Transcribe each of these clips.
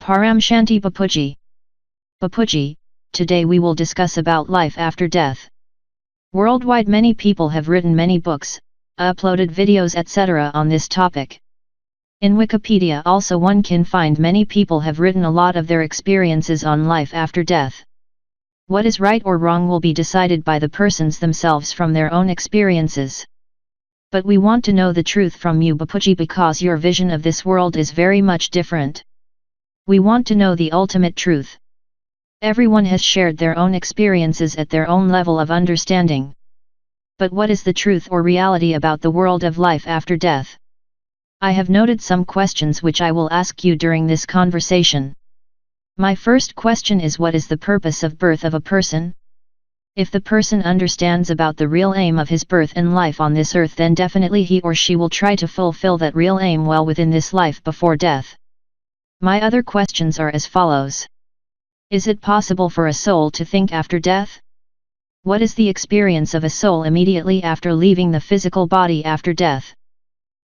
Param Shanti Bapuji. Bapuji, today we will discuss about life after death. Worldwide many people have written many books, uploaded videos etc. on this topic. In Wikipedia also one can find many people have written a lot of their experiences on life after death. What is right or wrong will be decided by the persons themselves from their own experiences. But we want to know the truth from you Bapuji because your vision of this world is very much different. We want to know the ultimate truth. Everyone has shared their own experiences at their own level of understanding. But what is the truth or reality about the world of life after death? I have noted some questions which I will ask you during this conversation. My first question is, what is the purpose of birth of a person? If the person understands about the real aim of his birth and life on this earth, then definitely he or she will try to fulfill that real aim well within this life before death. My other questions are as follows. Is it possible for a soul to think after death? What is the experience of a soul immediately after leaving the physical body after death?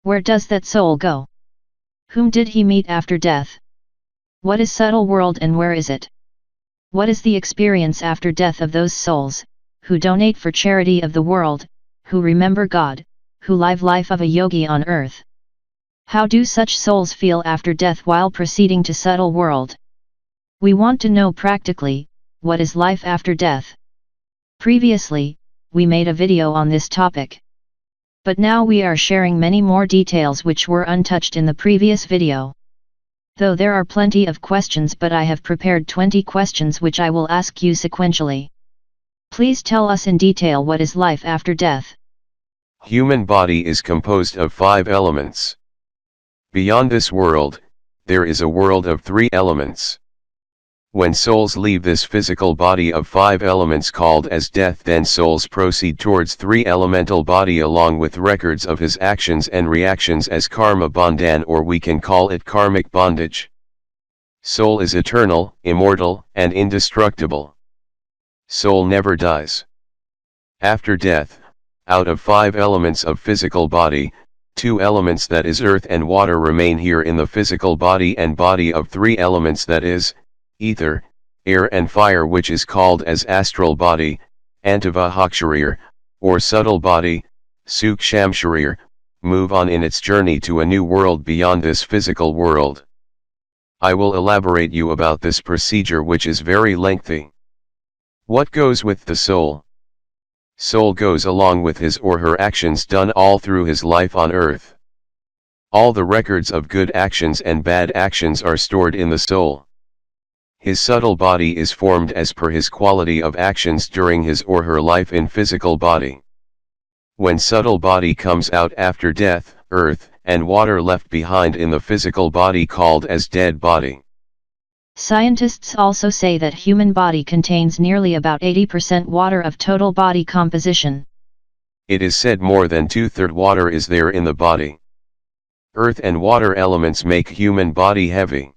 Where does that soul go? Whom did he meet after death? What is subtle world and where is it? What is the experience after death of those souls, who donate for charity of the world, who remember God, who live life of a yogi on earth? How do such souls feel after death while proceeding to subtle world? We want to know practically, what is life after death? Previously, we made a video on this topic. But now we are sharing many more details which were untouched in the previous video. Though there are plenty of questions, but I have prepared 20 questions which I will ask you sequentially. Please tell us in detail what is life after death. Human body is composed of 5 elements. Beyond this world, there is a world of 3 elements. When souls leave this physical body of 5 elements called as death, then souls proceed towards 3 elemental body along with records of his actions and reactions as karma bandhan, or we can call it karmic bondage. Soul is eternal, immortal, and indestructible. Soul never dies. After death, out of 5 elements of physical body, 2 elements that is earth and water remain here in the physical body, and body of 3 elements that is ether, air and fire, which is called as astral body, antavahak, or subtle body, suksham, move on in its journey to a new world beyond this physical world. I will elaborate you about this procedure which is very lengthy. What goes with the soul? Soul goes along with his or her actions done all through his life on earth. All the records of good actions and bad actions are stored in the soul. His subtle body is formed as per his quality of actions during his or her life in physical body. When subtle body comes out after death, earth and water left behind in the physical body called as dead body. Scientists also say that human body contains nearly about 80% water of total body composition. It is said more than 2/3 water is there in the body. Earth and water elements make human body heavy.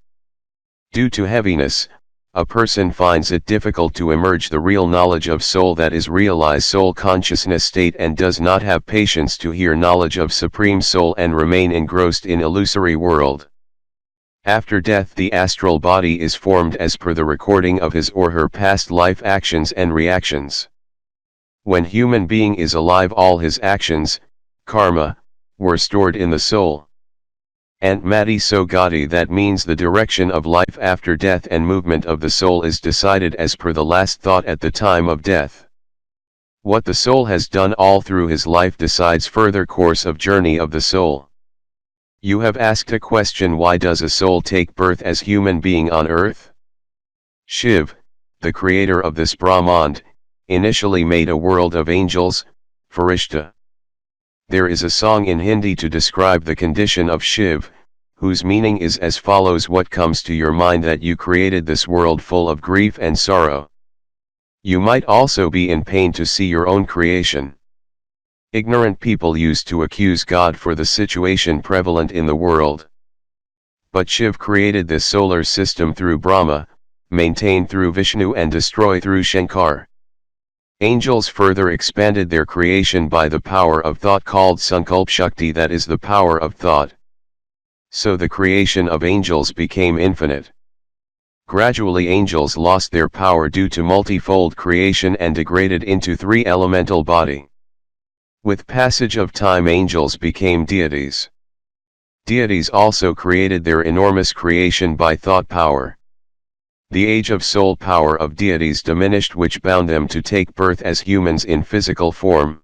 Due to heaviness, a person finds it difficult to emerge the real knowledge of soul, that is realize soul consciousness state, and does not have patience to hear knowledge of supreme soul and remain engrossed in illusory world. After death, the astral body is formed as per the recording of his or her past life actions and reactions. When human being is alive, all his actions, karma, were stored in the soul. Antmati Sogati, that means the direction of life after death and movement of the soul is decided as per the last thought at the time of death. What the soul has done all through his life decides further course of journey of the soul. You have asked a question, why does a soul take birth as human being on earth? Shiv, the creator of this Brahmand, initially made a world of angels, Farishta. There is a song in Hindi to describe the condition of Shiv, whose meaning is as follows: what comes to your mind that you created this world full of grief and sorrow? You might also be in pain to see your own creation. Ignorant people used to accuse God for the situation prevalent in the world. But Shiv created this solar system through Brahma, maintained through Vishnu and destroyed through Shankar. Angels further expanded their creation by the power of thought called Sankalp Shakti, that is the power of thought. So the creation of angels became infinite. Gradually angels lost their power due to multifold creation and degraded into three elemental body. With passage of time angels became deities. Deities also created their enormous creation by thought power. The age of soul power of deities diminished, which bound them to take birth as humans in physical form.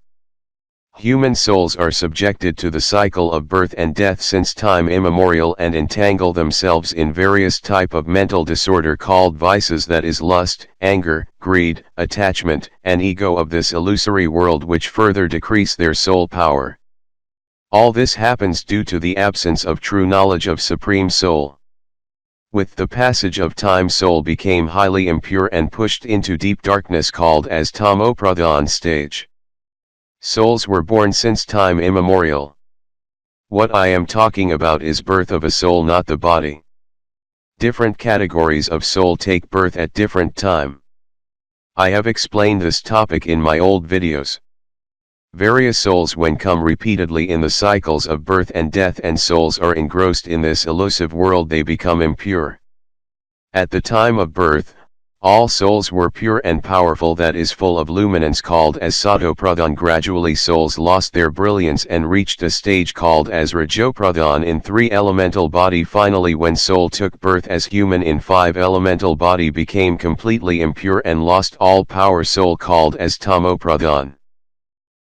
Human souls are subjected to the cycle of birth and death since time immemorial and entangle themselves in various type of mental disorder called vices, that is lust, anger, greed, attachment, and ego of this illusory world, which further decrease their soul power. All this happens due to the absence of true knowledge of Supreme Soul. With the passage of time soul became highly impure and pushed into deep darkness called as Tamopradhan stage. Souls were born since time immemorial. What I am talking about is birth of a soul, not the body. Different categories of soul take birth at different time. I have explained this topic in my old videos. Various souls when come repeatedly in the cycles of birth and death, and souls are engrossed in this elusive world, they become impure. At the time of birth, all souls were pure and powerful, that is full of luminance called as Satopradhan. Gradually souls lost their brilliance and reached a stage called as Rajopradhan in three elemental body. Finally, when soul took birth as human in five elemental body, became completely impure and lost all power, soul called as Tamopradhan.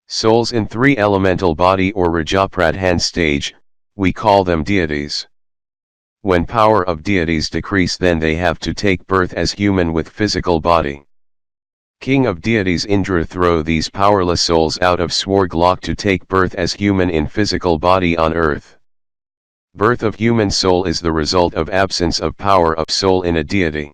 Souls in three elemental body or Rajapradhan stage, we call them deities. When power of deities decrease, then they have to take birth as human with physical body. King of deities Indra throw these powerless souls out of Swarglok to take birth as human in physical body on earth. Birth of human soul is the result of absence of power of soul in a deity.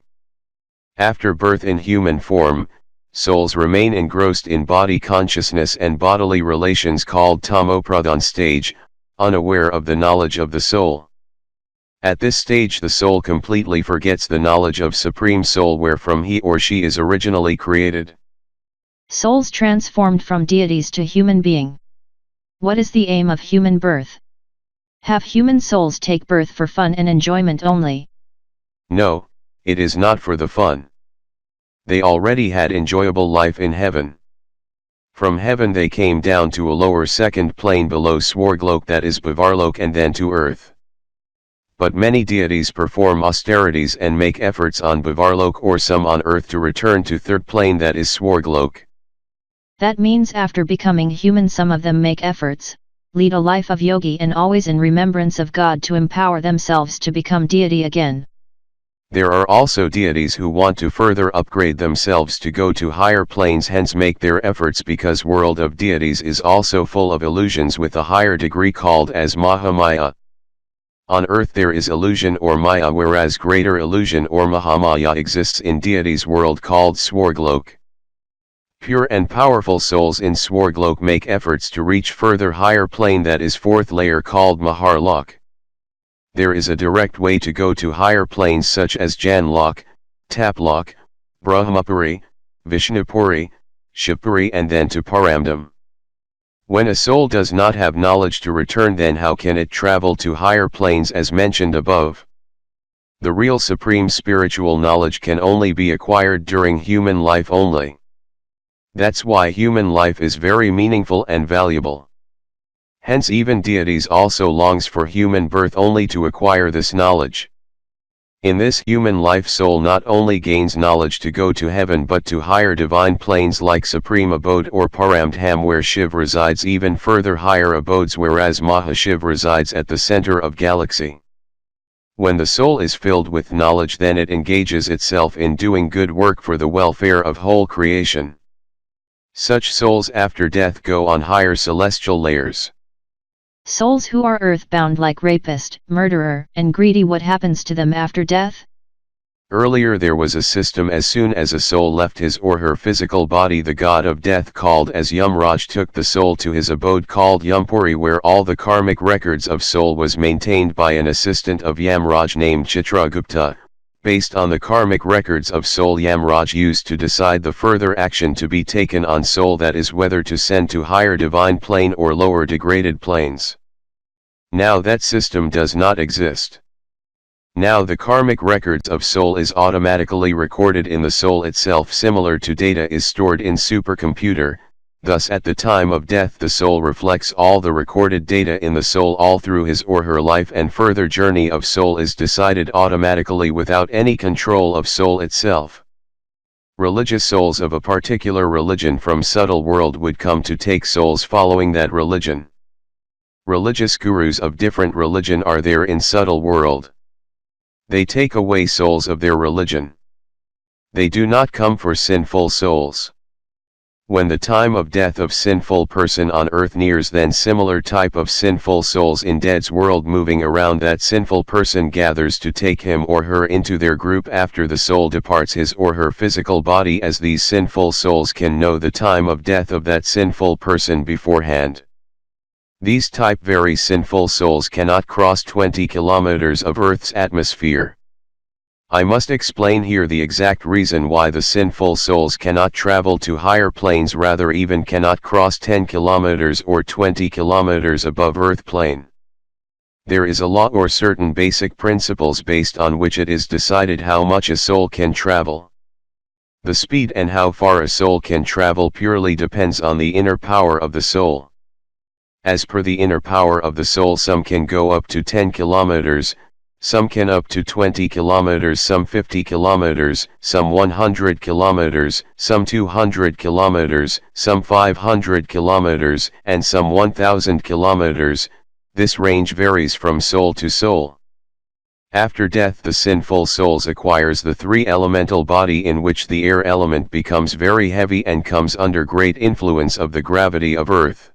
After birth in human form, souls remain engrossed in body consciousness and bodily relations called Tamopradhan stage, unaware of the knowledge of the soul. At this stage the soul completely forgets the knowledge of Supreme Soul, wherefrom he or she is originally created. Souls transformed from deities to human being. What is the aim of human birth? Have human souls take birth for fun and enjoyment only? No, it is not for the fun. They already had enjoyable life in heaven. From heaven they came down to a lower second plane below Swarglok, that is Bhavarlok, and then to earth. But many deities perform austerities and make efforts on Bhavarlok or some on earth to return to third plane, that is Swarglok. That means after becoming human some of them make efforts, lead a life of yogi and always in remembrance of God to empower themselves to become deity again. There are also deities who want to further upgrade themselves to go to higher planes, hence make their efforts, because world of deities is also full of illusions with a higher degree called as Mahamaya. On earth there is illusion or Maya, whereas greater illusion or Mahamaya exists in deities world called Swarglok. Pure and powerful souls in Swarglok make efforts to reach further higher plane, that is fourth layer called Maharlok. There is a direct way to go to higher planes such as Janlok, Taplok, Brahmapuri, Vishnupuri, Shivpuri, and then to Paramdam. When a soul does not have knowledge to return, then how can it travel to higher planes as mentioned above? The real supreme spiritual knowledge can only be acquired during human life only. That's why human life is very meaningful and valuable. Hence even deities also longs for human birth only to acquire this knowledge. In this human life soul not only gains knowledge to go to heaven but to higher divine planes like Supreme Abode or Paramdham where Shiv resides, even further higher abodes, whereas Mahashiv resides at the center of galaxy. When the soul is filled with knowledge, then it engages itself in doing good work for the welfare of whole creation. Such souls after death go on higher celestial layers. Souls who are earthbound like rapist, murderer, and greedy, what happens to them after death? Earlier there was a system. As soon as a soul left his or her physical body, the god of death called as Yamraj took the soul to his abode called Yampuri, where all the karmic records of soul was maintained by an assistant of Yamraj named Chitragupta. Based on the karmic records of soul, Yamraj used to decide the further action to be taken on soul, that is whether to send to higher divine plane or lower degraded planes. Now that system does not exist. Now the karmic records of soul is automatically recorded in the soul itself, similar to data is stored in supercomputer. Thus at the time of death the soul reflects all the recorded data in the soul all through his or her life, and further journey of soul is decided automatically without any control of soul itself. Religious souls of a particular religion from subtle world would come to take souls following that religion. Religious gurus of different religion are there in subtle world. They take away souls of their religion. They do not come for sinful souls. When the time of death of sinful person on earth nears, then similar type of sinful souls in dead's world moving around that sinful person gathers to take him or her into their group after the soul departs his or her physical body, as these sinful souls can know the time of death of that sinful person beforehand. These type very sinful souls cannot cross 20 kilometers of Earth's atmosphere. I must explain here the exact reason why the sinful souls cannot travel to higher planes, rather even cannot cross 10 kilometers or 20 kilometers above Earth plane. There is a law or certain basic principles based on which it is decided how much a soul can travel. The speed and how far a soul can travel purely depends on the inner power of the soul. As per the inner power of the soul, some can go up to 10 kilometers, some can up to 20 kilometers, some 50 kilometers, some 100 kilometers, some 200 kilometers, some 500 kilometers, and some 1000 kilometers. This range varies from soul to soul. After death the sinful souls acquires the three elemental body, in which the air element becomes very heavy and comes under great influence of the gravity of earth.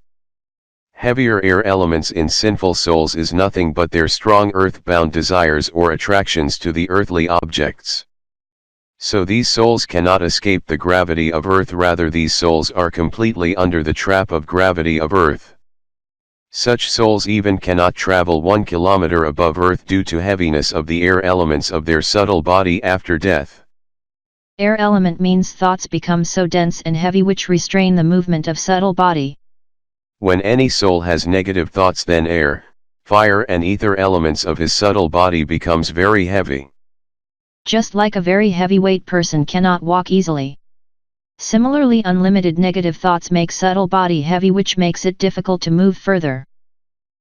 Heavier air elements in sinful souls is nothing but their strong earth-bound desires or attractions to the earthly objects. So these souls cannot escape the gravity of earth, rather these souls are completely under the trap of gravity of earth. Such souls even cannot travel 1 kilometer above earth due to heaviness of the air elements of their subtle body after death. Air element means thoughts become so dense and heavy which restrain the movement of subtle body. When any soul has negative thoughts, then air, fire and ether elements of his subtle body becomes very heavy. Just like a very heavyweight person cannot walk easily. Similarly, unlimited negative thoughts make subtle body heavy, which makes it difficult to move further.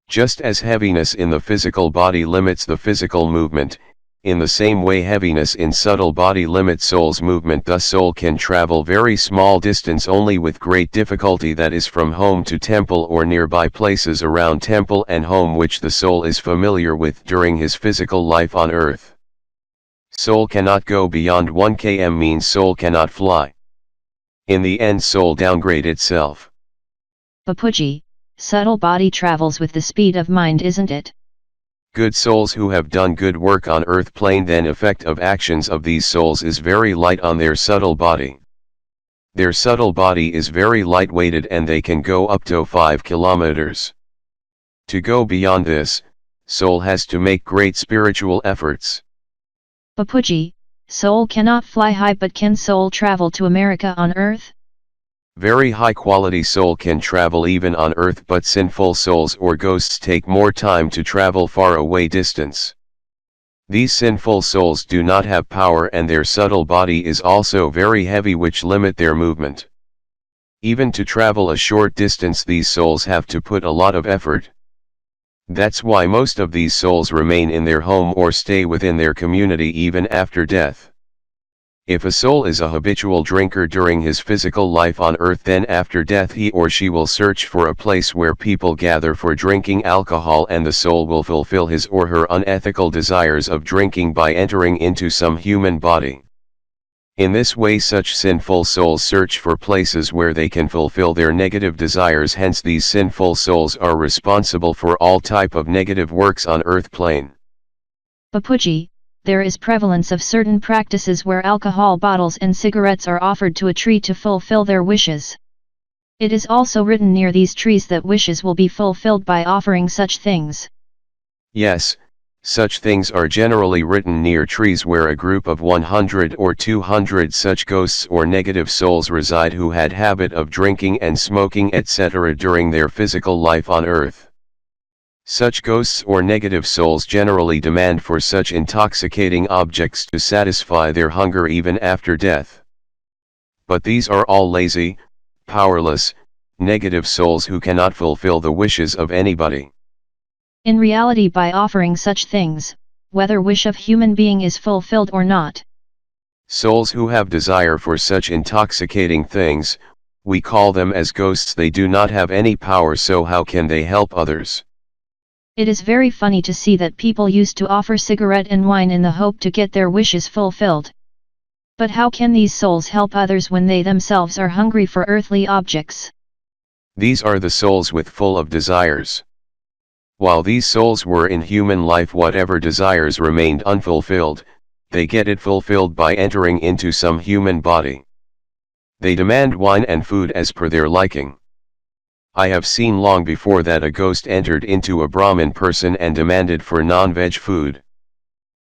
Just as heaviness in the physical body limits the physical movement, in the same way heaviness in subtle body limits soul's movement. Thus soul can travel very small distance only with great difficulty, that is from home to temple or nearby places around temple and home, which the soul is familiar with during his physical life on earth. Soul cannot go beyond 1 km means soul cannot fly. In the end soul downgrade itself. Bapuji, subtle body travels with the speed of mind, isn't it? Good souls who have done good work on earth plane, then effect of actions of these souls is very light on their subtle body. Their subtle body is very light-weighted and they can go up to 5 kilometers. To go beyond this, soul has to make great spiritual efforts. Bapuji, soul cannot fly high, but can soul travel to America on earth? Very high-quality soul can travel even on earth, but sinful souls or ghosts take more time to travel far away distance. These sinful souls do not have power and their subtle body is also very heavy, which limit their movement. Even to travel a short distance these souls have to put a lot of effort. That's why most of these souls remain in their home or stay within their community even after death. If a soul is a habitual drinker during his physical life on earth, then after death he or she will search for a place where people gather for drinking alcohol, and the soul will fulfill his or her unethical desires of drinking by entering into some human body. In this way such sinful souls search for places where they can fulfill their negative desires, hence these sinful souls are responsible for all type of negative works on earth plane. Bapuji, there is prevalence of certain practices where alcohol bottles and cigarettes are offered to a tree to fulfill their wishes. It is also written near these trees that wishes will be fulfilled by offering such things. Yes, such things are generally written near trees where a group of 100 or 200 such ghosts or negative souls reside who had habit of drinking and smoking etc. during their physical life on earth. Such ghosts or negative souls generally demand for such intoxicating objects to satisfy their hunger even after death. But these are all lazy, powerless, negative souls who cannot fulfill the wishes of anybody. In reality, by offering such things, whether wish of human being is fulfilled or not. Souls who have desire for such intoxicating things, we call them as ghosts. They do not have any power, so how can they help others? It is very funny to see that people used to offer cigarette and wine in the hope to get their wishes fulfilled. But how can these souls help others when they themselves are hungry for earthly objects? These are the souls with full of desires. While these souls were in human life, whatever desires remained unfulfilled, they get it fulfilled by entering into some human body. They demand wine and food as per their liking. I have seen long before that a ghost entered into a Brahmin person and demanded for non-veg food.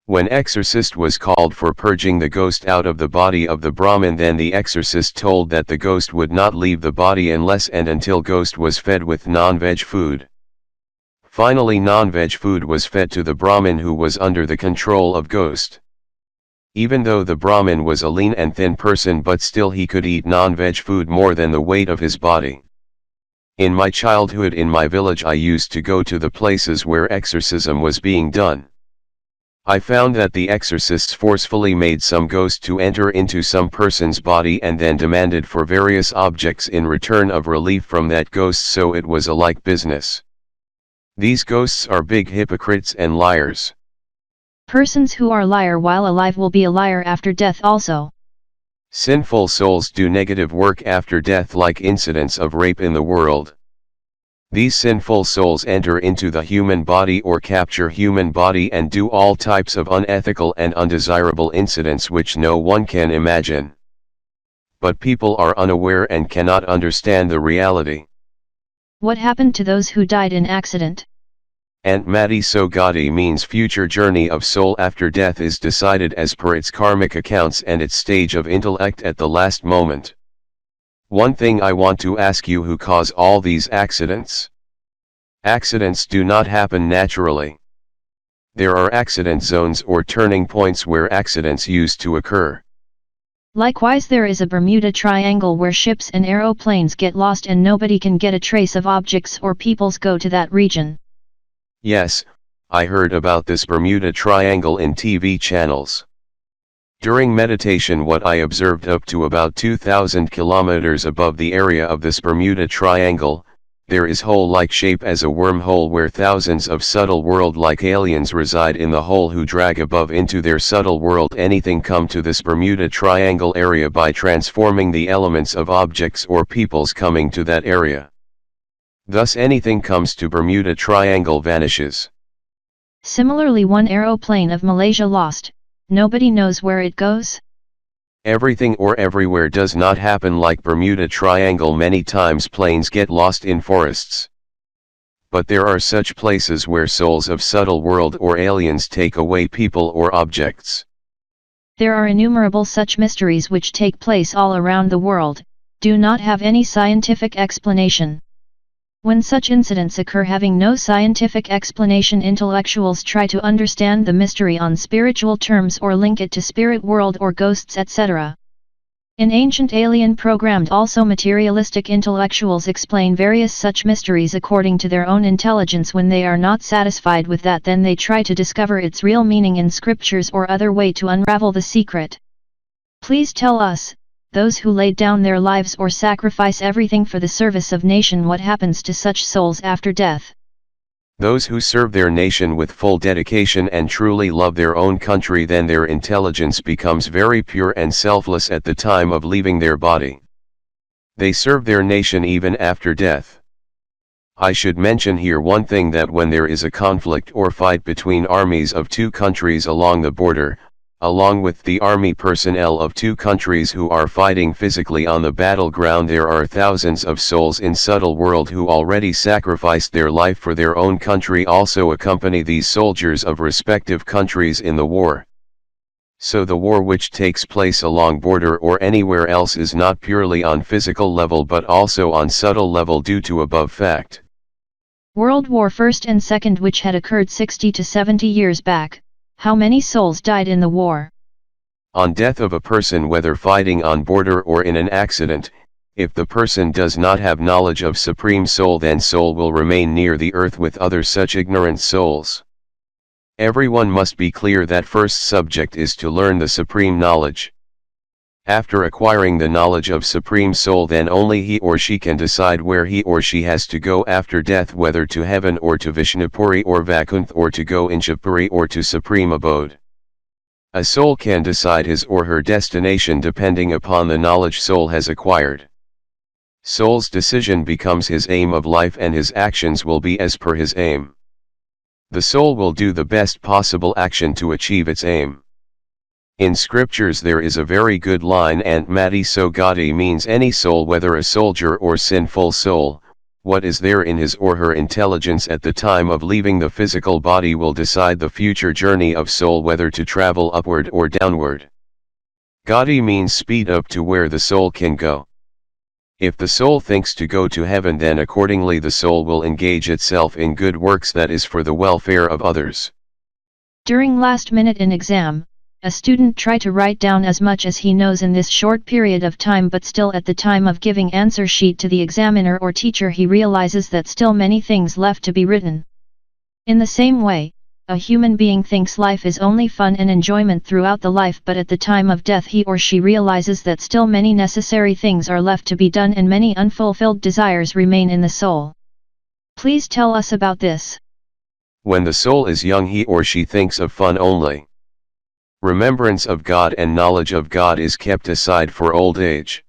When exorcist was called for purging the ghost out of the body of the Brahmin, then the exorcist told that the ghost would not leave the body unless and until ghost was fed with non-veg food. Finally, non-veg food was fed to the Brahmin, who was under the control of ghost. Even though the Brahmin was a lean and thin person, but still he could eat non-veg food more than the weight of his body. In my childhood in my village, I used to go to the places where exorcism was being done. I found that the exorcists forcefully made some ghost to enter into some person's body and then demanded for various objects in return of relief from that ghost, so it was a like business. These ghosts are big hypocrites and liars. Persons who are liar while alive will be a liar after death also. Sinful souls do negative work after death, like incidents of rape in the world. These sinful souls enter into the human body or capture human body and do all types of unethical and undesirable incidents which no one can imagine. But people are unaware and cannot understand the reality. What happened to those who died in accident? Antmati Sogati means future journey of soul after death is decided as per its karmic accounts and its stage of intellect at the last moment. One thing I want to ask you: who cause all these accidents? Accidents do not happen naturally. There are accident zones or turning points where accidents used to occur. Likewise, there is a Bermuda Triangle where ships and aeroplanes get lost and nobody can get a trace of objects or peoples go to that region. Yes, I heard about this Bermuda Triangle in TV channels. During meditation, what I observed, up to about 2,000 kilometers above the area of this Bermuda Triangle, there is hole-like shape as a wormhole where thousands of subtle world-like aliens reside in the hole, who drag above into their subtle world anything come to this Bermuda Triangle area by transforming the elements of objects or peoples coming to that area. Thus anything comes to Bermuda Triangle vanishes. Similarly, one aeroplane of Malaysia lost, nobody knows where it goes. Everything or everywhere does not happen like Bermuda Triangle. Many times planes get lost in forests. But there are such places where souls of subtle world or aliens take away people or objects. There are innumerable such mysteries which take place all around the world, do not have any scientific explanation. When such incidents occur having no scientific explanation, intellectuals try to understand the mystery on spiritual terms or link it to spirit world or ghosts, etc. In ancient alien programmed, also materialistic intellectuals explain various such mysteries according to their own intelligence. When they are not satisfied with that, then they try to discover its real meaning in scriptures or other way to unravel the secret. Please tell us, those who laid down their lives or sacrifice everything for the service of nation, what happens to such souls after death? Those who serve their nation with full dedication and truly love their own country, then their intelligence becomes very pure and selfless at the time of leaving their body. They serve their nation even after death. I should mention here one thing, that when there is a conflict or fight between armies of two countries along the border, along with the army personnel of two countries who are fighting physically on the battleground, there are thousands of souls in subtle world who already sacrificed their life for their own country, also accompany these soldiers of respective countries in the war. So the war which takes place along border or anywhere else is not purely on physical level but also on subtle level due to above fact. World War First and Second, which had occurred 60 to 70 years back, how many souls died in the war? On death of a person, whether fighting on border or in an accident, if the person does not have knowledge of Supreme Soul, then soul will remain near the earth with other such ignorant souls. Everyone must be clear that first subject is to learn the Supreme Knowledge. After acquiring the knowledge of Supreme Soul, then only he or she can decide where he or she has to go after death, whether to heaven or to Vishnupuri or Vakuntha, or to go in Shapuri or to Supreme Abode. A soul can decide his or her destination depending upon the knowledge soul has acquired. Soul's decision becomes his aim of life, and his actions will be as per his aim. The soul will do the best possible action to achieve its aim. In scriptures there is a very good line, and Mati so Gati means any soul, whether a soldier or sinful soul. What is there in his or her intelligence at the time of leaving the physical body will decide the future journey of soul, whether to travel upward or downward. Gati means speed up to where the soul can go. If the soul thinks to go to heaven, then accordingly the soul will engage itself in good works, that is for the welfare of others. During last minute in exam, a student try to write down as much as he knows in this short period of time, but still at the time of giving answer sheet to the examiner or teacher he realizes that still many things left to be written. In the same way, a human being thinks life is only fun and enjoyment throughout the life, but at the time of death he or she realizes that still many necessary things are left to be done and many unfulfilled desires remain in the soul. Please tell us about this. When the soul is young, he or she thinks of fun only. Remembrance of God and knowledge of God is kept aside for old age.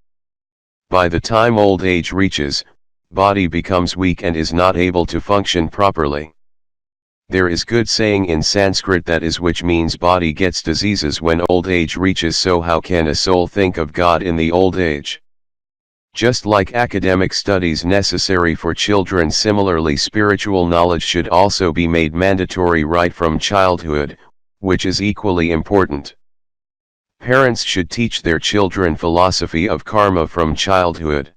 By the time old age reaches, body becomes weak and is not able to function properly. There is good saying in Sanskrit that is, which means body gets diseases when old age reaches, so how can a soul think of God in the old age? Just like academic studies necessary for children, similarly spiritual knowledge should also be made mandatory right from childhood, which is equally important. Parents should teach their children philosophy of karma from childhood.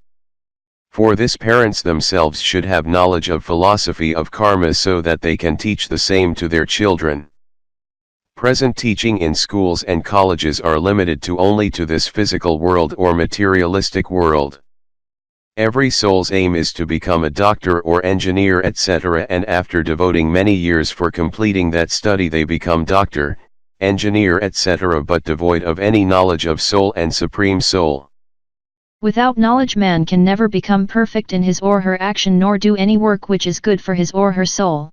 For this, parents themselves should have knowledge of philosophy of karma so that they can teach the same to their children. Present teaching in schools and colleges are limited to only to this physical world or materialistic world. Every soul's aim is to become a doctor or engineer, etc., and after devoting many years for completing that study they become doctor, engineer, etc., but devoid of any knowledge of soul and Supreme Soul. Without knowledge man can never become perfect in his or her action nor do any work which is good for his or her soul.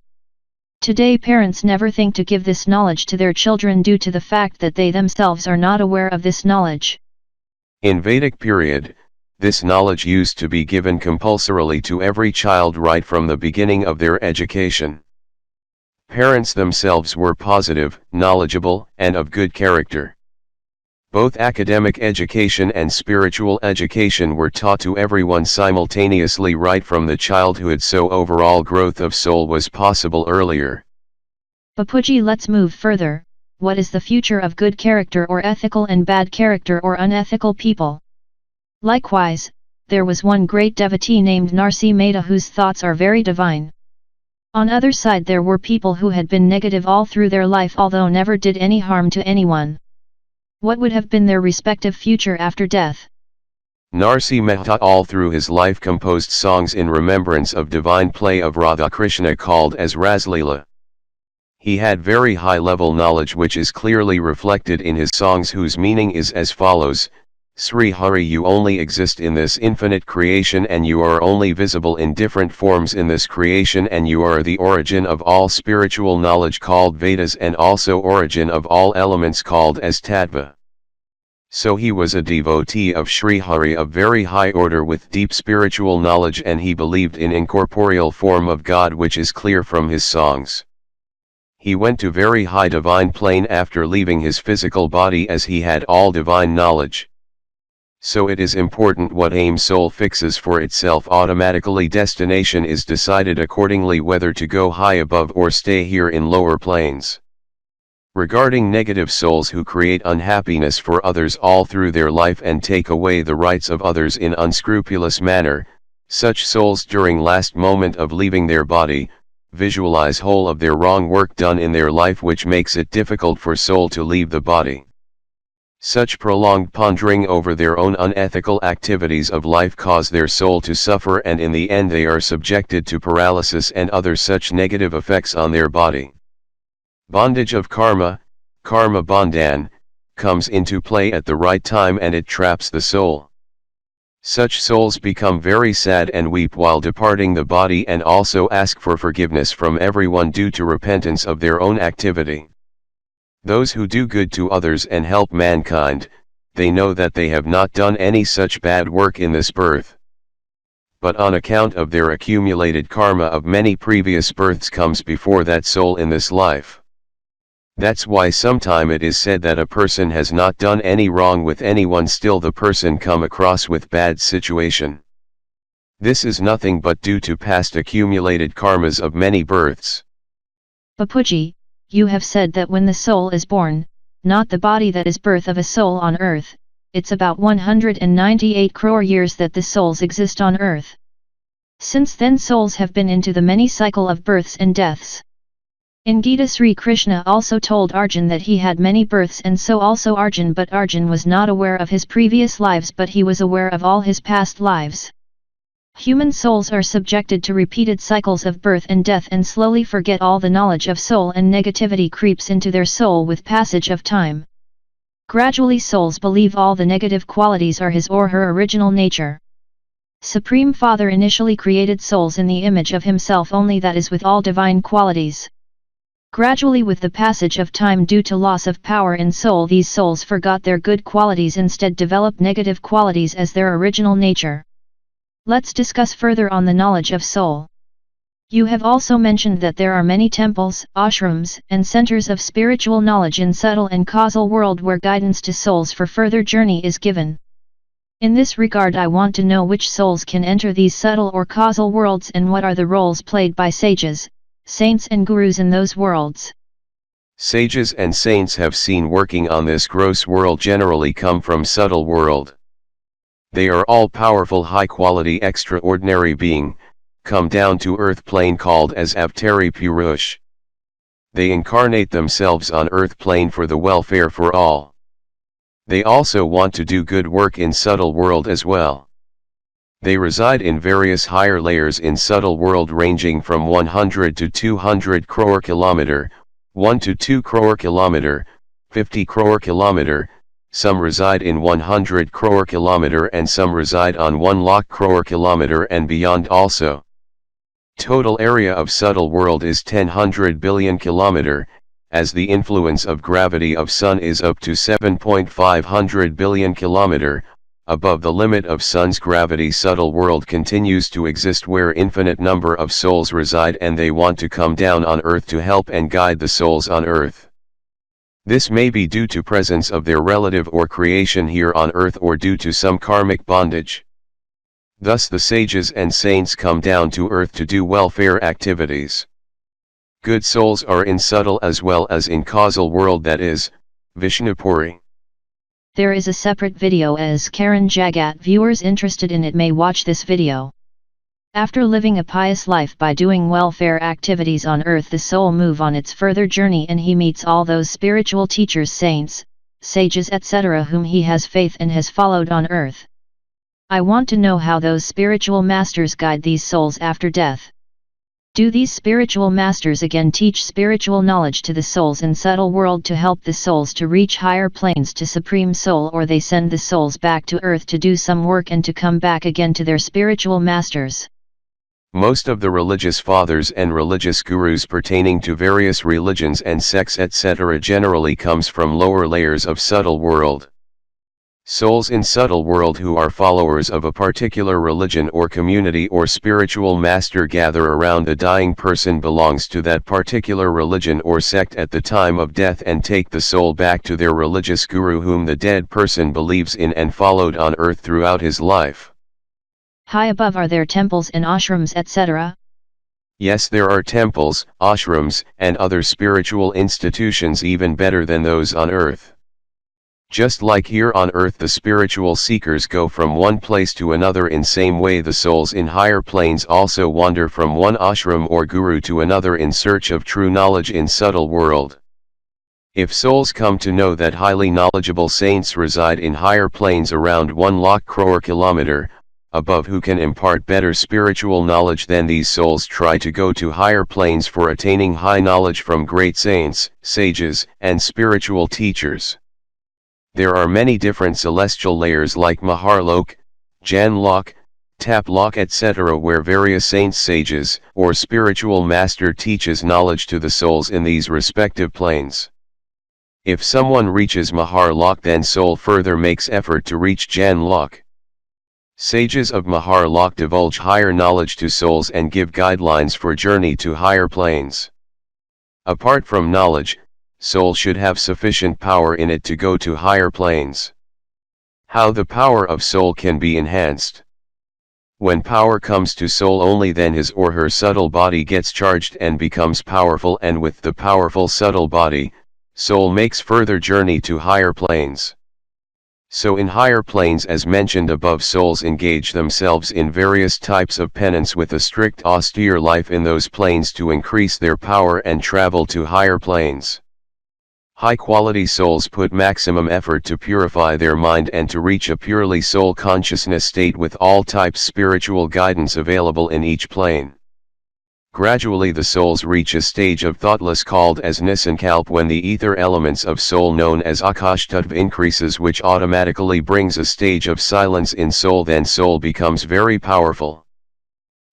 Today parents never think to give this knowledge to their children due to the fact that they themselves are not aware of this knowledge. In Vedic period, this knowledge used to be given compulsorily to every child right from the beginning of their education. Parents themselves were positive, knowledgeable, and of good character. Both academic education and spiritual education were taught to everyone simultaneously right from the childhood, so overall growth of soul was possible earlier. Bapuji, let's move further. What is the future of good character or ethical and bad character or unethical people? Likewise, there was one great devotee named Narsi Mehta whose thoughts are very divine. On other side there were people who had been negative all through their life although never did any harm to anyone. What would have been their respective future after death? Narsi Mehta all through his life composed songs in remembrance of divine play of Radha Krishna called as Raslila. He had very high level knowledge which is clearly reflected in his songs, whose meaning is as follows: Sri Hari, you only exist in this infinite creation and you are only visible in different forms in this creation, and you are the origin of all spiritual knowledge called Vedas and also origin of all elements called as Tattva. So he was a devotee of Sri Hari of very high order with deep spiritual knowledge, and he believed in incorporeal form of God, which is clear from his songs. He went to very high divine plane after leaving his physical body as he had all divine knowledge. So it is important what aim soul fixes for itself, automatically destination is decided accordingly whether to go high above or stay here in lower planes. Regarding negative souls who create unhappiness for others all through their life and take away the rights of others in unscrupulous manner, Such souls during last moment of leaving their body, visualize whole of their wrong work done in their life which makes it difficult for soul to leave the body. Such prolonged pondering over their own unethical activities of life cause their soul to suffer, and in the end they are subjected to paralysis and other such negative effects on their body. Bondage of karma, karma bandhan, comes into play at the right time and it traps the soul. Such souls become very sad and weep while departing the body and also ask for forgiveness from everyone due to repentance of their own activity. Those who do good to others and help mankind, they know that they have not done any such bad work in this birth. But on account of their accumulated karma of many previous births comes before that soul in this life. That's why sometime it is said that a person has not done any wrong with anyone, still the person come across with bad situation. This is nothing but due to past accumulated karmas of many births. Bapuji, you have said that when the soul is born, not the body that is birth of a soul on earth, it's about 198 crore years that the souls exist on earth. Since then souls have been into the many cycle of births and deaths. In Gita Sri Krishna also told Arjun that he had many births and so also Arjun, but Arjun was not aware of his previous lives but he was aware of all his past lives. Human souls are subjected to repeated cycles of birth and death and slowly forget all the knowledge of soul, and negativity creeps into their soul with passage of time. Gradually souls believe all the negative qualities are his or her original nature. Supreme Father initially created souls in the image of himself only, that is with all divine qualities. Gradually with the passage of time due to loss of power in soul, these souls forgot their good qualities, instead developed negative qualities as their original nature. Let's discuss further on the knowledge of soul. You have also mentioned that there are many temples, ashrams, and centers of spiritual knowledge in subtle and causal world where guidance to souls for further journey is given. In this regard I want to know which souls can enter these subtle or causal worlds and what are the roles played by sages, saints and gurus in those worlds. Sages and saints have seen working on this gross world generally come from subtle world. They are all powerful, high-quality, extraordinary being, come down to earth plane called as Avtari Purush. They incarnate themselves on earth plane for the welfare for all. They also want to do good work in subtle world as well. They reside in various higher layers in subtle world ranging from 100 to 200 crore kilometer, 1 to 2 crore kilometer, 50 crore kilometer. Some reside in 100 crore kilometer and some reside on 1 lakh crore kilometer and beyond also. Total area of subtle world is 10 billion kilometer, as the influence of gravity of sun is up to 7.5 billion kilometer, above the limit of sun's gravity. Subtle world continues to exist where infinite number of souls reside and they want to come down on earth to help and guide the souls on earth. This may be due to presence of their relative or creation here on earth or due to some karmic bondage. Thus the sages and saints come down to earth to do welfare activities. Good souls are in subtle as well as in causal world, that is, Vishnupuri. There is a separate video as Karan Jagat. Viewers interested in it may watch this video. After living a pious life by doing welfare activities on earth, the soul move on its further journey and he meets all those spiritual teachers, saints, sages etc. whom he has faith and has followed on earth. I want to know how those spiritual masters guide these souls after death. Do these spiritual masters again teach spiritual knowledge to the souls in subtle world to help the souls to reach higher planes to Supreme Soul, or they send the souls back to earth to do some work and to come back again to their spiritual masters? Most of the religious fathers and religious gurus pertaining to various religions and sects etc. generally comes from lower layers of subtle world. Souls in subtle world who are followers of a particular religion or community or spiritual master gather around the dying person belongs to that particular religion or sect at the time of death and take the soul back to their religious guru whom the dead person believes in and followed on earth throughout his life. High above are there temples and ashrams etc.? Yes, there are temples, ashrams, and other spiritual institutions even better than those on earth. Just like here on earth the spiritual seekers go from one place to another, in same way the souls in higher planes also wander from one ashram or guru to another in search of true knowledge in subtle world. If souls come to know that highly knowledgeable saints reside in higher planes around 1 crore kilometer above who can impart better spiritual knowledge, then these souls try to go to higher planes for attaining high knowledge from great saints, sages, and spiritual teachers. There are many different celestial layers like Maharlok, Janlok, Taplok etc., where various saints, sages, or spiritual master teaches knowledge to the souls in these respective planes. If someone reaches Maharlok, then soul further makes effort to reach Janlok. Sages of Maharlok divulge higher knowledge to souls and give guidelines for journey to higher planes. Apart from knowledge, soul should have sufficient power in it to go to higher planes. How the power of soul can be enhanced? When power comes to soul only, then his or her subtle body gets charged and becomes powerful, and with the powerful subtle body, soul makes further journey to higher planes. So in higher planes, as mentioned above, souls engage themselves in various types of penance with a strict austere life in those planes to increase their power and travel to higher planes. High-quality souls put maximum effort to purify their mind and to reach a purely soul consciousness state with all types spiritual guidance available in each plane. Gradually the souls reach a stage of thoughtless called as Nisankalp, when the ether elements of soul known as Akashtattva increases, which automatically brings a stage of silence in soul. Then soul becomes very powerful.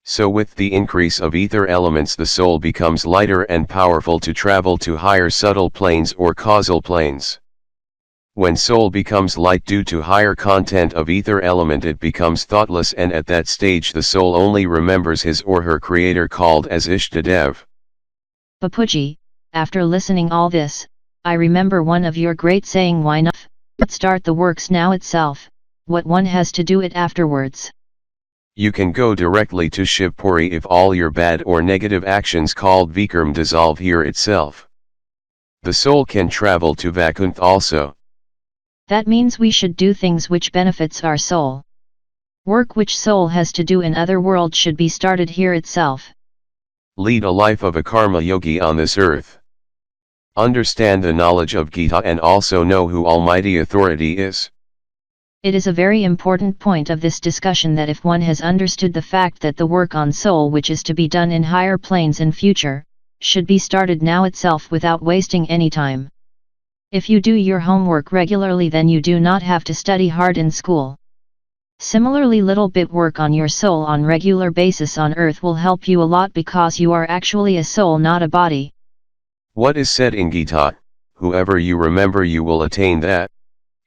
So with the increase of ether elements the soul becomes lighter and powerful to travel to higher subtle planes or causal planes. When soul becomes light due to higher content of ether element, it becomes thoughtless, and at that stage the soul only remembers his or her creator called as Ishtadev. Bapuji, after listening all this, I remember one of your great saying, why not start the works now itself, what one has to do it afterwards. You can go directly to Shivpuri if all your bad or negative actions called Vikarm dissolve here itself. The soul can travel to Vakuntha also. That means we should do things which benefits our soul. Work which soul has to do in other world should be started here itself. Lead a life of a karma yogi on this earth. Understand the knowledge of Geeta and also know who Almighty Authority is. It is a very important point of this discussion that if one has understood the fact that the work on soul which is to be done in higher planes in future, should be started now itself without wasting any time. If you do your homework regularly, then you do not have to study hard in school. Similarly, little bit work on your soul on regular basis on earth will help you a lot, because you are actually a soul, not a body. What is said in Geeta, whoever you remember you will attain that.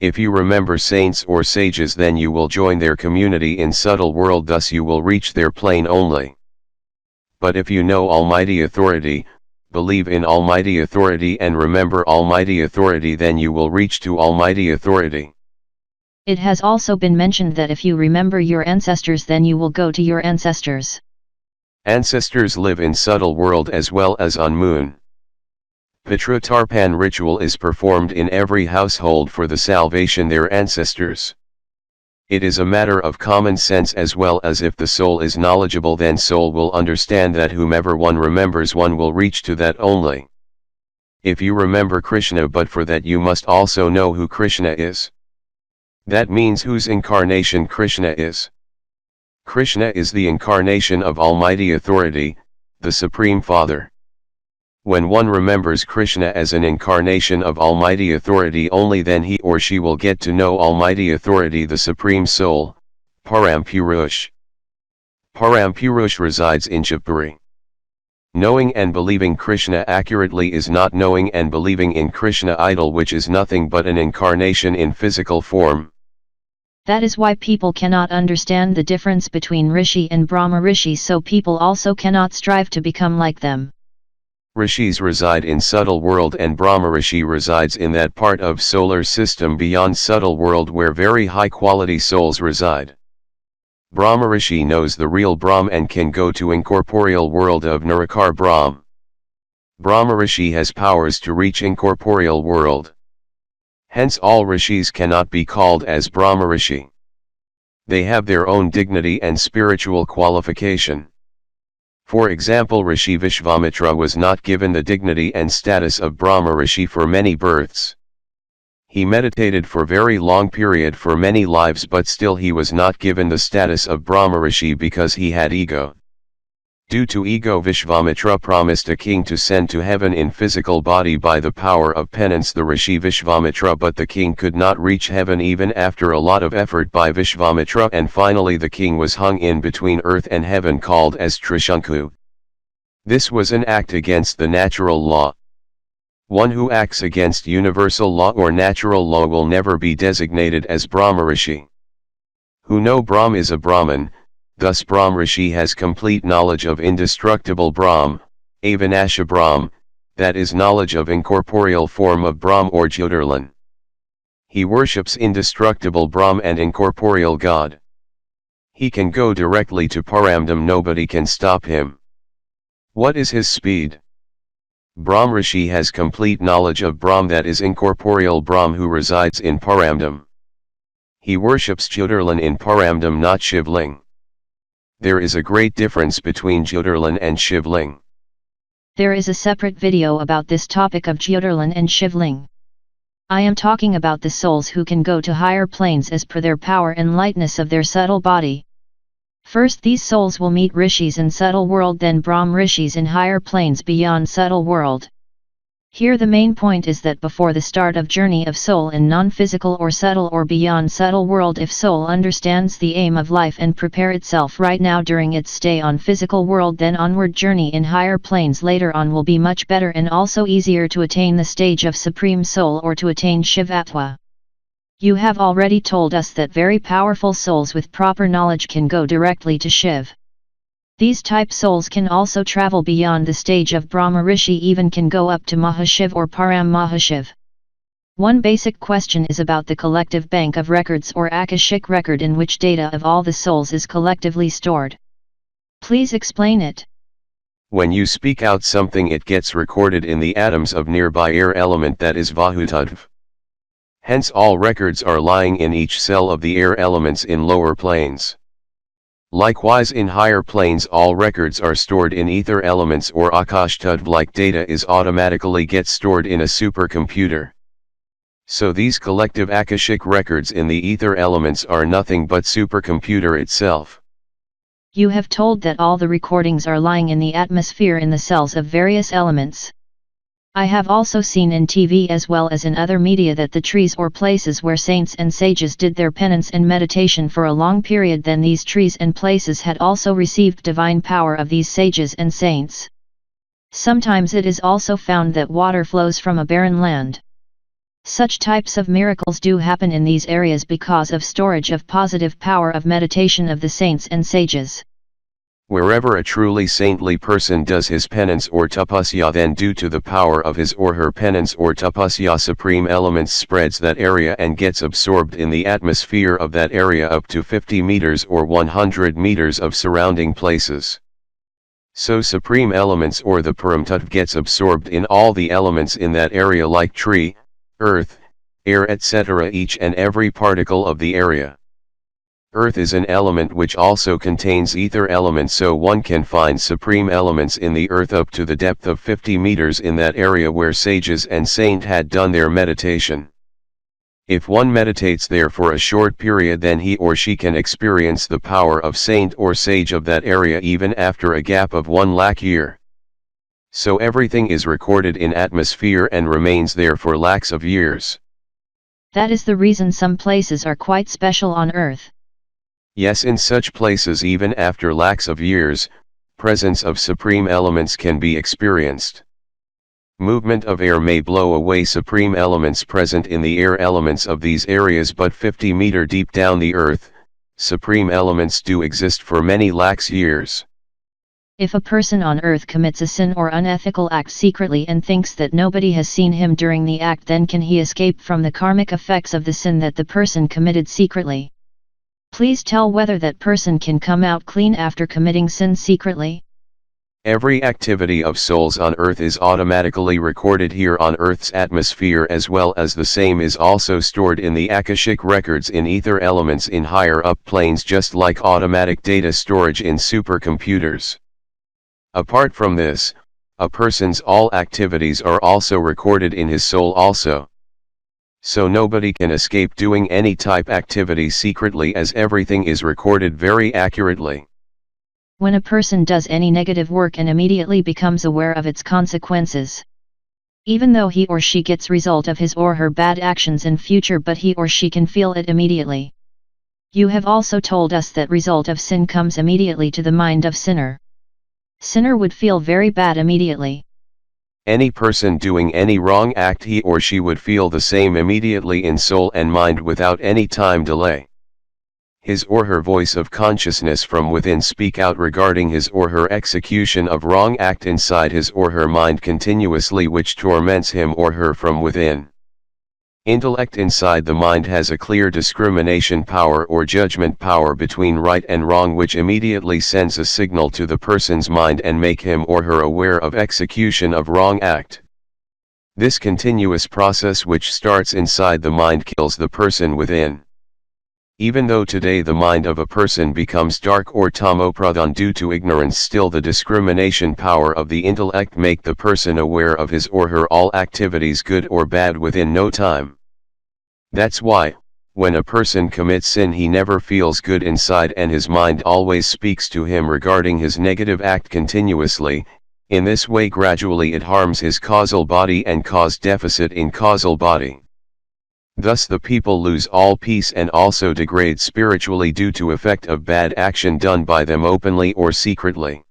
If you remember saints or sages, then you will join their community in subtle world, thus you will reach their plane only. But if you know Almighty Authority, believe in Almighty Authority and remember Almighty Authority, then you will reach to Almighty Authority. It has also been mentioned that if you remember your ancestors, then you will go to your ancestors. Ancestors live in subtle world as well as on moon. Pitra Tarpan ritual is performed in every household for the salvation their ancestors. It is a matter of common sense as well, as if the soul is knowledgeable, then soul will understand that whomever one remembers one will reach to that only. If you remember Krishna, but for that you must also know who Krishna is. That means whose incarnation Krishna is. Krishna is the incarnation of Almighty Authority, the Supreme Father. When one remembers Krishna as an incarnation of Almighty Authority only, then he or she will get to know Almighty Authority, the Supreme Soul, Param Purush. Param Purush resides in Shivpuri. Knowing and believing Krishna accurately is not knowing and believing in Krishna idol, which is nothing but an incarnation in physical form. That is why people cannot understand the difference between Rishi and Brahma Rishi, so people also cannot strive to become like them. Rishis reside in subtle world and Brahma Rishi resides in that part of solar system beyond subtle world where very high quality souls reside. Brahma Rishi knows the real Brahm and can go to incorporeal world of Nirakar Brahm. Brahma Rishi has powers to reach incorporeal world. Hence all rishis cannot be called as Brahma Rishi. They have their own dignity and spiritual qualification. For example, Rishi Vishvamitra was not given the dignity and status of Brahma Rishi for many births. He meditated for very long period for many lives, but still he was not given the status of Brahma Rishi because he had ego. Due to ego, Vishvamitra promised a king to send to heaven in physical body by the power of penance the Rishi Vishvamitra, but the king could not reach heaven even after a lot of effort by Vishvamitra, and finally the king was hung in between earth and heaven, called as Trishunku. This was an act against the natural law. One who acts against universal law or natural law will never be designated as Brahma Rishi. Who know Brahm is a Brahman. Thus Brahm Rishi has complete knowledge of indestructible Brahm, Avinasha Brahm, that is knowledge of incorporeal form of Brahm or Jyotirlan. He worships indestructible Brahm and incorporeal God. He can go directly to Paramdam, nobody can stop him. What is his speed? Brahm Rishi has complete knowledge of Brahm, that is incorporeal Brahm who resides in Paramdam. He worships Jyotirlan in Paramdam, not Shivling. There is a great difference between Jyotirlan and Shivling. There is a separate video about this topic of Jyotirlan and Shivling. I am talking about the souls who can go to higher planes as per their power and lightness of their subtle body. First, these souls will meet rishis in subtle world, then Brahm rishis in higher planes beyond subtle world. Here the main point is that before the start of journey of soul in non-physical or subtle or beyond subtle world, if soul understands the aim of life and prepare itself right now during its stay on physical world, then onward journey in higher planes later on will be much better and also easier to attain the stage of Supreme Soul or to attain Shivatva. You have already told us that very powerful souls with proper knowledge can go directly to Shiv. These type souls can also travel beyond the stage of Brahma Rishi, even can go up to Mahashiv or Param Mahashiv. One basic question is about the collective bank of records or Akashic record in which data of all the souls is collectively stored. Please explain it. When you speak out something, it gets recorded in the atoms of nearby air element, that is Vahutadv. Hence all records are lying in each cell of the air elements in lower planes. Likewise in higher planes all records are stored in ether elements or Akashtadv, like data is automatically gets stored in a supercomputer. So these collective Akashic records in the ether elements are nothing but supercomputer itself. You have told that all the recordings are lying in the atmosphere in the cells of various elements. I have also seen in TV as well as in other media that the trees or places where saints and sages did their penance and meditation for a long period, then these trees and places had also received divine power of these sages and saints. Sometimes it is also found that water flows from a barren land. Such types of miracles do happen in these areas because of storage of positive power of meditation of the saints and sages. Wherever a truly saintly person does his penance or tapasya, then due to the power of his or her penance or tapasya, supreme elements spreads that area and gets absorbed in the atmosphere of that area up to 50 meters or 100 meters of surrounding places. So supreme elements or the Param Tattva gets absorbed in all the elements in that area, like tree, earth, air, etc., each and every particle of the area. Earth is an element which also contains ether elements, so one can find supreme elements in the earth up to the depth of 50 meters in that area where sages and saint had done their meditation. If one meditates there for a short period, then he or she can experience the power of saint or sage of that area even after a gap of 1 lakh year. So everything is recorded in atmosphere and remains there for lakhs of years. That is the reason some places are quite special on earth. Yes, in such places even after lakhs of years, presence of supreme elements can be experienced. Movement of air may blow away supreme elements present in the air elements of these areas, but 50 meter deep down the earth, supreme elements do exist for many lakhs years. If a person on earth commits a sin or unethical act secretly and thinks that nobody has seen him during the act, then can he escape from the karmic effects of the sin that the person committed secretly? Please tell whether that person can come out clean after committing sin secretly. Every activity of souls on earth is automatically recorded here on Earth's atmosphere, as well as the same is also stored in the Akashic records in ether elements in higher up planes, just like automatic data storage in supercomputers. Apart from this, a person's all activities are also recorded in his soul also. So nobody can escape doing any type activity secretly, as everything is recorded very accurately. When a person does any negative work and immediately becomes aware of its consequences, even though he or she gets result of his or her bad actions in future, but he or she can feel it immediately. You have also told us that result of sin comes immediately to the mind of sinner. Sinner would feel very bad immediately. Any person doing any wrong act, he or she would feel the same immediately in soul and mind without any time delay. His or her voice of consciousness from within speak out regarding his or her execution of wrong act inside his or her mind continuously, which torments him or her from within. Intellect inside the mind has a clear discrimination power or judgment power between right and wrong, which immediately sends a signal to the person's mind and make him or her aware of execution of wrong act. This continuous process which starts inside the mind kills the person within. Even though today the mind of a person becomes dark or tamopradhan due to ignorance, still the discrimination power of the intellect make the person aware of his or her all activities, good or bad, within no time. That's why, when a person commits sin, he never feels good inside and his mind always speaks to him regarding his negative act continuously. In this way gradually it harms his causal body and cause deficit in causal body. Thus the people lose all peace and also degrade spiritually due to effect of bad action done by them openly or secretly.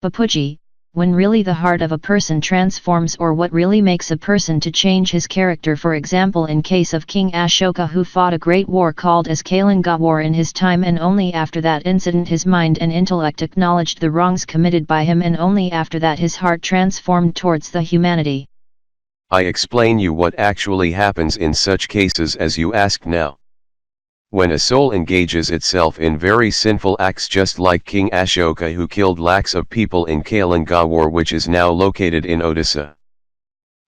Bapuji, when really the heart of a person transforms, or what really makes a person to change his character, for example in case of King Ashoka, who fought a great war called as Kalinga War in his time, and only after that incident his mind and intellect acknowledged the wrongs committed by him, and only after that his heart transformed towards the humanity. I explain you what actually happens in such cases as you ask now. When a soul engages itself in very sinful acts, just like King Ashoka, who killed lakhs of people in Kalinga War, which is now located in Odisha.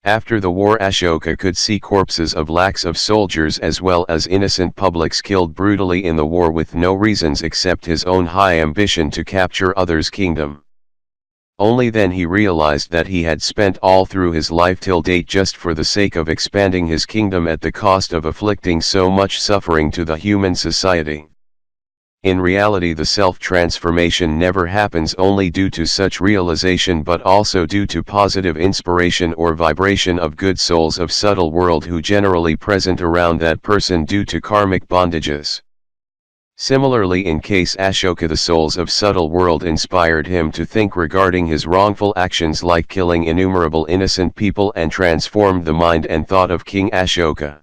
After the war, Ashoka could see corpses of lakhs of soldiers as well as innocent publics killed brutally in the war with no reasons except his own high ambition to capture others' kingdom. Only then he realized that he had spent all through his life till date just for the sake of expanding his kingdom at the cost of afflicting so much suffering to the human society. In reality, the self-transformation never happens only due to such realization, but also due to positive inspiration or vibration of good souls of subtle world who generally present around that person due to karmic bondages. Similarly, in case Ashoka, the souls of subtle world inspired him to think regarding his wrongful actions like killing innumerable innocent people and transformed the mind and thought of King Ashoka.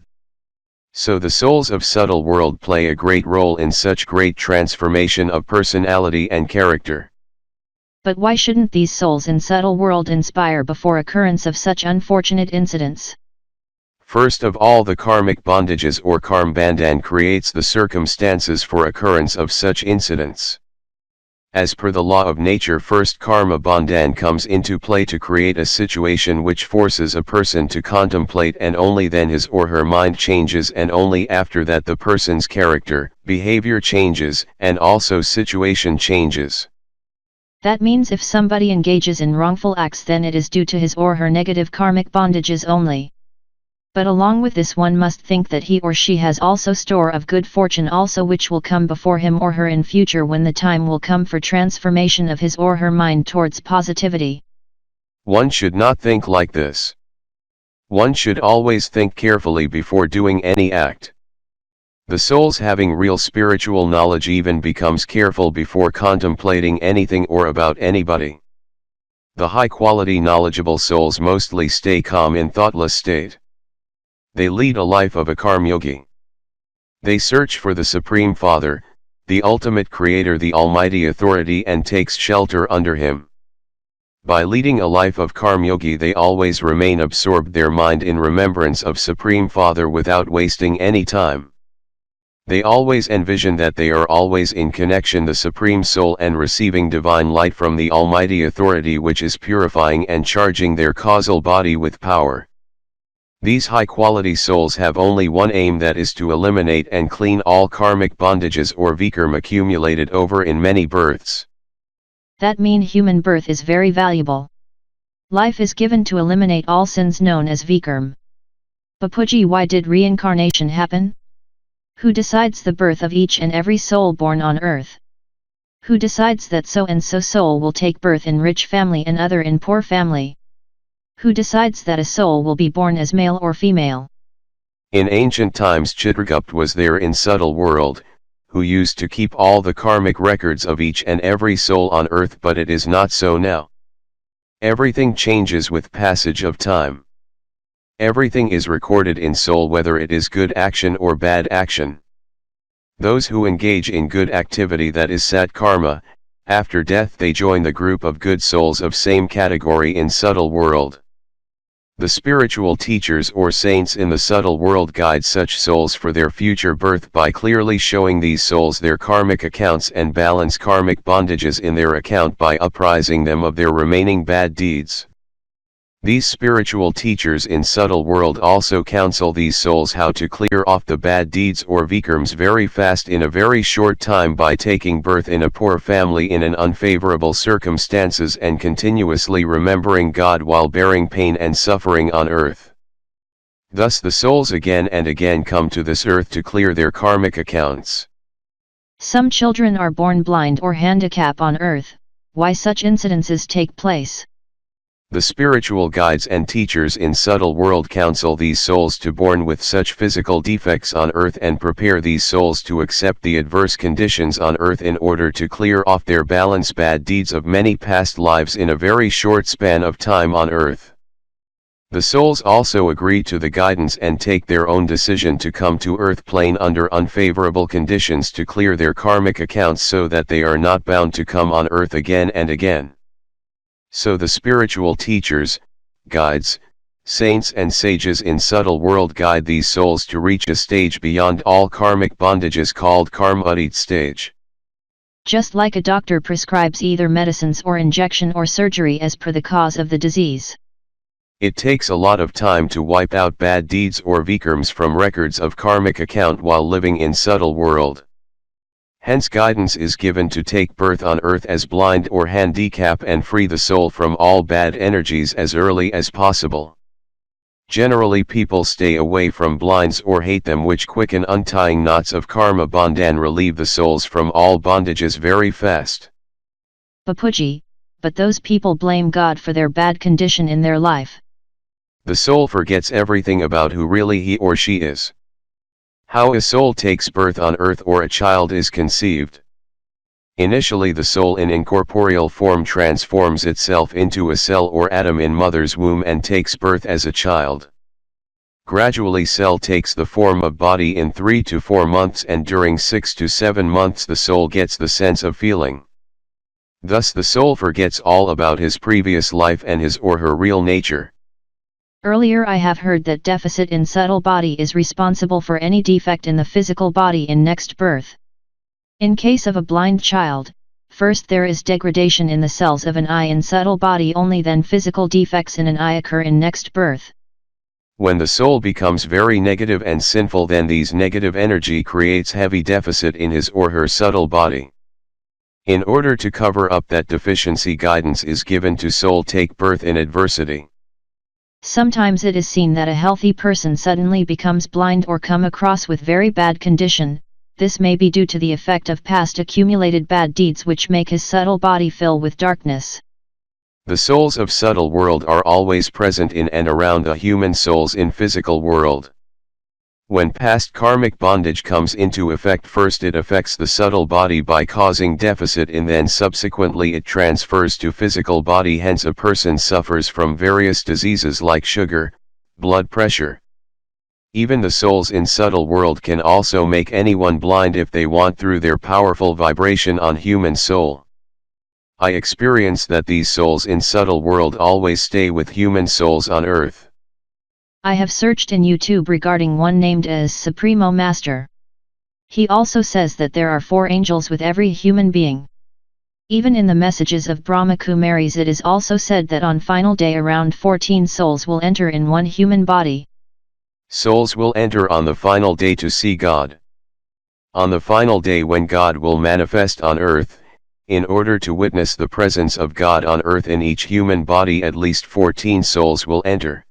So the souls of subtle world play a great role in such great transformation of personality and character. But why shouldn't these souls in subtle world inspire before occurrence of such unfortunate incidents? First of all, the karmic bondages or karm bandhan creates the circumstances for occurrence of such incidents. As per the law of nature, first karma bandhan comes into play to create a situation which forces a person to contemplate, and only then his or her mind changes, and only after that the person's character, behavior changes, and also situation changes. That means if somebody engages in wrongful acts, then it is due to his or her negative karmic bondages only. But along with this, one must think that he or she has also store of good fortune also, which will come before him or her in future when the time will come for transformation of his or her mind towards positivity. One should not think like this. One should always think carefully before doing any act. The souls having real spiritual knowledge even becomes careful before contemplating anything or about anybody. The high-quality knowledgeable souls mostly stay calm in thoughtless state. They lead a life of a Karm Yogi. They search for the Supreme Father, the ultimate Creator, the Almighty Authority, and takes shelter under Him. By leading a life of Karm Yogi, they always remain absorbed their mind in remembrance of Supreme Father without wasting any time. They always envision that they are always in connection the Supreme Soul and receiving divine light from the Almighty Authority which is purifying and charging their causal body with power. These high-quality souls have only one aim, that is to eliminate and clean all karmic bondages or vikarm accumulated over in many births. That means human birth is very valuable. Life is given to eliminate all sins known as vikarm. Bapuji, why did reincarnation happen? Who decides the birth of each and every soul born on earth? Who decides that so and so soul will take birth in rich family and other in poor family? Who decides that a soul will be born as male or female? In ancient times Chitragupta was there in subtle world, who used to keep all the karmic records of each and every soul on earth, but it is not so now. Everything changes with passage of time. Everything is recorded in soul, whether it is good action or bad action. Those who engage in good activity, that is sat karma, after death they join the group of good souls of same category in subtle world. The spiritual teachers or saints in the subtle world guide such souls for their future birth by clearly showing these souls their karmic accounts and balance karmic bondages in their account by apprising them of their remaining bad deeds. These spiritual teachers in subtle world also counsel these souls how to clear off the bad deeds or vikarms very fast in a very short time by taking birth in a poor family in an unfavorable circumstances and continuously remembering God while bearing pain and suffering on earth. Thus the souls again and again come to this earth to clear their karmic accounts. Some children are born blind or handicapped on earth. Why such incidences take place? The spiritual guides and teachers in subtle world counsel these souls to born with such physical defects on earth and prepare these souls to accept the adverse conditions on earth in order to clear off their balance bad deeds of many past lives in a very short span of time on earth. The souls also agree to the guidance and take their own decision to come to earth plane under unfavorable conditions to clear their karmic accounts so that they are not bound to come on earth again and again. So the spiritual teachers, guides, saints and sages in subtle world guide these souls to reach a stage beyond all karmic bondages called karma stage. Just like a doctor prescribes either medicines or injection or surgery as per the cause of the disease. It takes a lot of time to wipe out bad deeds or vikarms from records of karmic account while living in subtle world. Hence guidance is given to take birth on earth as blind or handicap and free the soul from all bad energies as early as possible. Generally people stay away from blinds or hate them, which quicken untying knots of karma bond and relieve the souls from all bondages very fast. Bapuji, but those people blame God for their bad condition in their life. The soul forgets everything about who really he or she is. How a soul takes birth on earth or a child is conceived. Initially the soul in incorporeal form transforms itself into a cell or atom in mother's womb and takes birth as a child. Gradually cell takes the form of body in 3 to 4 months, and during 6 to 7 months the soul gets the sense of feeling. Thus the soul forgets all about his previous life and his or her real nature. Earlier I have heard that deficit in subtle body is responsible for any defect in the physical body in next birth. In case of a blind child, first there is degradation in the cells of an eye in subtle body, only then physical defects in an eye occur in next birth. When the soul becomes very negative and sinful, then these negative energy creates heavy deficit in his or her subtle body. In order to cover up that deficiency, guidance is given to soul take birth in adversity. Sometimes it is seen that a healthy person suddenly becomes blind or come across with very bad condition. This may be due to the effect of past accumulated bad deeds which make his subtle body fill with darkness. The souls of subtle world are always present in and around the human souls in physical world. When past karmic bondage comes into effect, first it affects the subtle body by causing deficit in, then subsequently it transfers to physical body, hence a person suffers from various diseases like sugar, blood pressure. Even the souls in subtle world can also make anyone blind if they want through their powerful vibration on human soul. I experience that these souls in subtle world always stay with human souls on earth. I have searched in YouTube regarding one named as Supremo Master. He also says that there are 4 angels with every human being. Even in the messages of Brahma Kumaris it is also said that on final day around 14 souls will enter in one human body. Souls will enter on the final day to see God. On the final day when God will manifest on earth, in order to witness the presence of God on earth in each human body at least 14 souls will enter.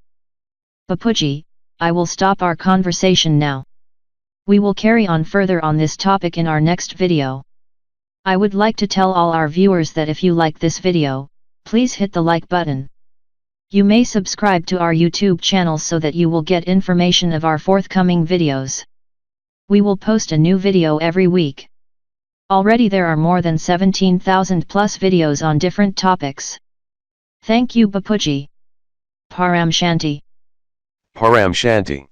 Bapuji, I will stop our conversation now. We will carry on further on this topic in our next video. I would like to tell all our viewers that if you like this video, please hit the like button. You may subscribe to our YouTube channel so that you will get information of our forthcoming videos. We will post a new video every week. Already there are more than 17,000 plus videos on different topics. Thank you Bapuji. Param Shanti. Param Shanti.